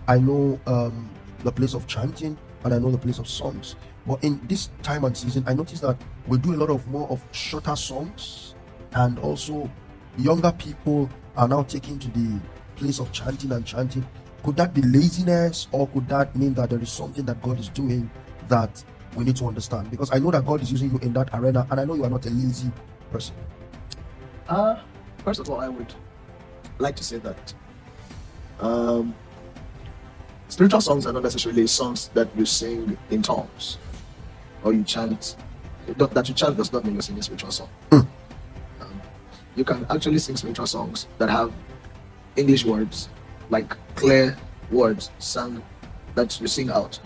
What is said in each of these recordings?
I know the place of chanting, and I know the place of songs. But in this time and season, I noticed that we do a lot of more of shorter songs, and also younger people are now taking to the place of chanting and chanting. Could that be laziness, or could that mean that there is something that God is doing that we need to understand? Because I know that God is using you in that arena, and I know you are not a lazy person. First of all, I would like to say that spiritual songs are not necessarily songs that you sing in tongues or you chant. That you chant does not mean you're singing a spiritual song. You can actually sing spiritual songs that have English words, like clear words sung that you sing out.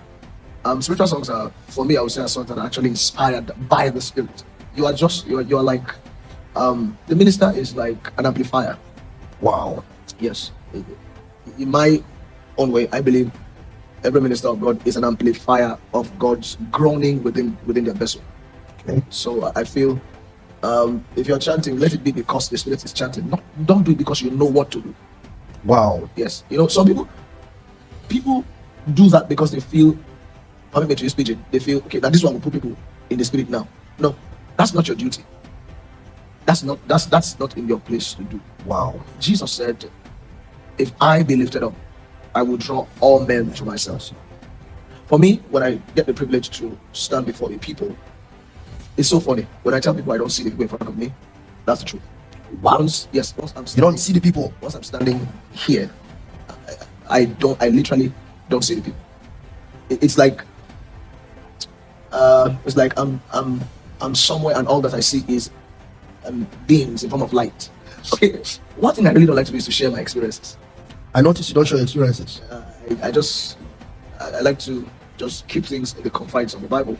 Spiritual songs are, for me, I would say, are songs that are actually inspired by the Spirit. You are like, the minister is like an amplifier. Wow. Yes. In my own way, I believe every minister of God is an amplifier of God's groaning within their vessel. Okay. So I feel, if you're chanting, let it be because the Spirit is chanting. Don't do it because you know what to do. Wow. Yes. Some people do that because they feel, having to use pigeon, they feel, okay, that this one will put people in the Spirit now. No, that's not your duty. That's not in your place to do. Wow. Jesus said, if I be lifted up, I will draw all men to myself. For me, when I get the privilege to stand before the people, it's so funny. When I tell people I don't see the people in front of me, that's the truth. Wow. Once I'm standing, You don't see the people. Once I'm standing here, I literally don't see the people. It's like I'm somewhere, and all that I see is beings in form of light. Okay, one thing I really don't like to do is to share my experiences. I noticed you don't show your experiences. I like to just keep things in the confines of the Bible.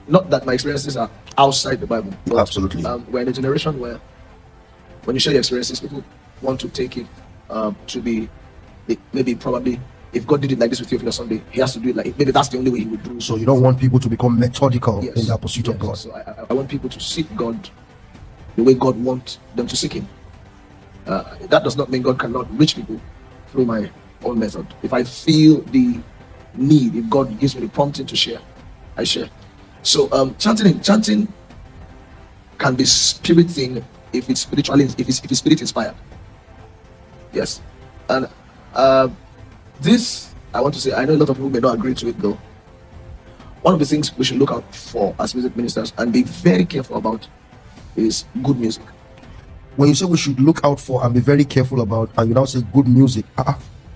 Not that my experiences are outside the Bible. But, Absolutely. We're in a generation where when you share your experiences, people want to take it to be probably, if God did it like this with Theophilus Sunday, he has to do it like, maybe that's the only way he would do it. So you don't want people to become methodical in their pursuit of God. So I want people to seek God the way God wants them to seek him. That does not mean God cannot reach people through my own method. If I feel the need, if God gives me the prompting to share, I share. So chanting can be spirit thing if it's spiritually, if it's spirit inspired. Yes. And this, I want to say, I know a lot of people may not agree to it though. One of the things we should look out for as music ministers and be very careful about is good music. When you say we should look out for and be very careful about, and you now say good music,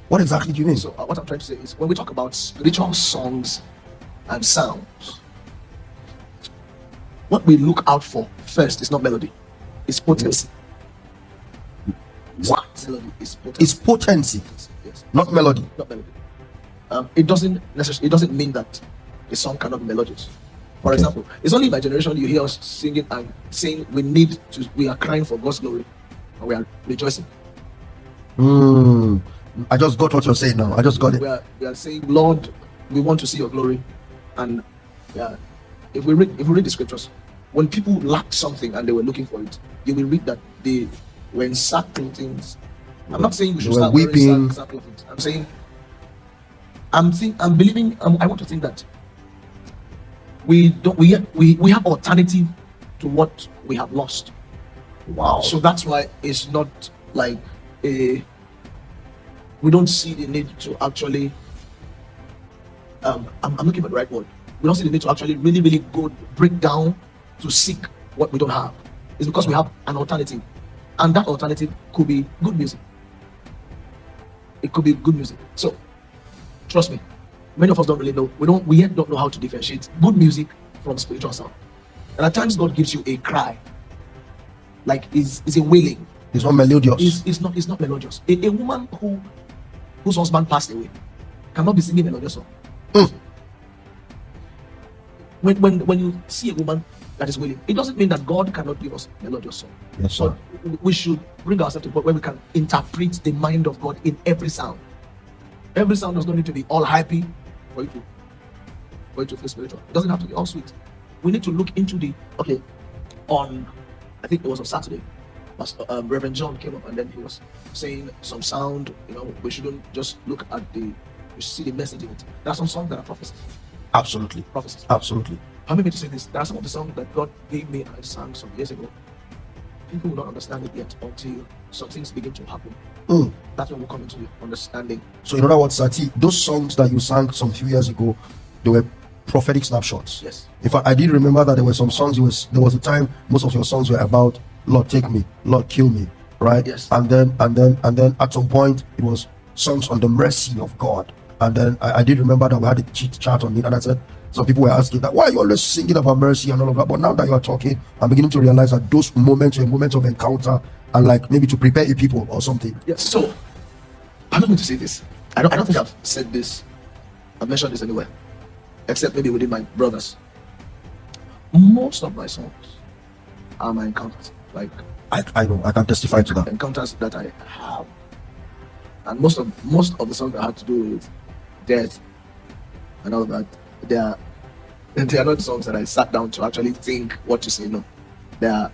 what exactly do you mean? So what I'm trying to say is, when we talk about spiritual songs and sounds, what we look out for first is not melody, it's potency. What? Melody is potency. It's potency, Yes. not melody. Not melody. It doesn't mean that the song cannot be melodious. For example, it's only in my generation you hear us singing and saying we are crying for God's glory and we are rejoicing. I just got what you're saying now. I just got it. We are saying, Lord, we want to see your glory. And if we read the scriptures, when people lacked something and they were looking for it, you will read that they were in sackcloth. I'm not saying we should start weeping. I'm saying, I'm believing, I want to think that we have alternative to what we have lost. Wow. So that's why it's not like we don't see the need to actually I'm looking for the right word. We don't see the need to actually really go break down to seek what we don't have. It's because we have an alternative, and that alternative could be good music. It could be good music. So trust me, many of us don't really know. We yet don't know how to differentiate good music from spiritual sound. And at times God gives you a cry, like is a wailing. It's not melodious. It's not melodious. A woman whose husband passed away cannot be singing melodious song. When you see a woman that is wailing, it doesn't mean that God cannot give us melodious song. Yes, sir. But we should bring ourselves to a point where we can interpret the mind of God in every sound. Every sound does not need to be all happy for you to feel spiritual. It doesn't have to be all sweet. We need to look into I think it was on Saturday, Reverend John came up and then he was saying some sound, we shouldn't just look at the You see the message in it. There are some songs that are prophecies. Absolutely. Prophecies. Absolutely. Permit me to say this. There are some of the songs that God gave me and I sang some years ago. People will not understand it yet until some things begin to happen. Mm. That's when we'll come into the understanding. So in other words, Sati, those songs that you sang some few years ago, they were prophetic snapshots. Yes. In fact, I did remember that there were some songs. There was a time most of your songs were about Lord take me, Lord kill me, right? Yes. And then at some point it was songs on the mercy of God. And then I did remember that we had a cheat chat on it, and I said some people were asking that why are you always singing about mercy and all of that. But now that you are talking, I'm beginning to realize that those moments were moments of encounter and like maybe to prepare a people or something. Yes. So I'm not going to say this. I don't think I've said this. I've mentioned this anywhere, except maybe within my brothers. Most of my songs are my encounters. Like I know I can testify to that. encounters that I have, and most of the songs that have to do with death and all of that, they are not songs that I sat down to actually think what to say. No, they are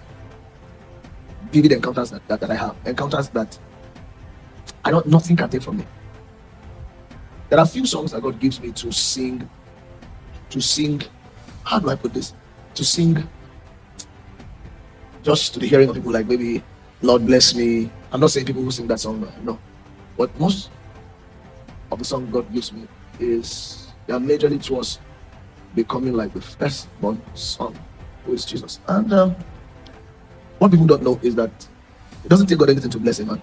vivid encounters that I have, encounters that nothing can take from me. There are few songs that God gives me to sing. How do I put this? To sing just to the hearing of people, like maybe Lord bless me. I'm not saying people who sing that song, no. But most of the songs God gives me they are majorly towards becoming like the firstborn son, who is Jesus. And what people don't know is that it doesn't take God anything to bless a man,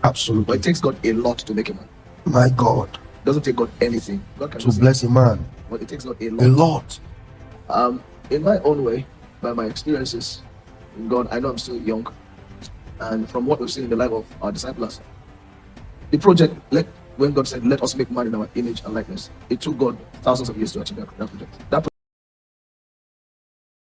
but Absolutely. it takes God a lot to make a man. My God. It doesn't take God anything. God can To bless a man. but it takes God a A lot. lot. In my own way, by my experiences in God, I know I'm still young, and from what we've seen in the life of our disciples, the project, when God said, "Let us make man in our image and likeness," it took God thousands of years to achieve that project. That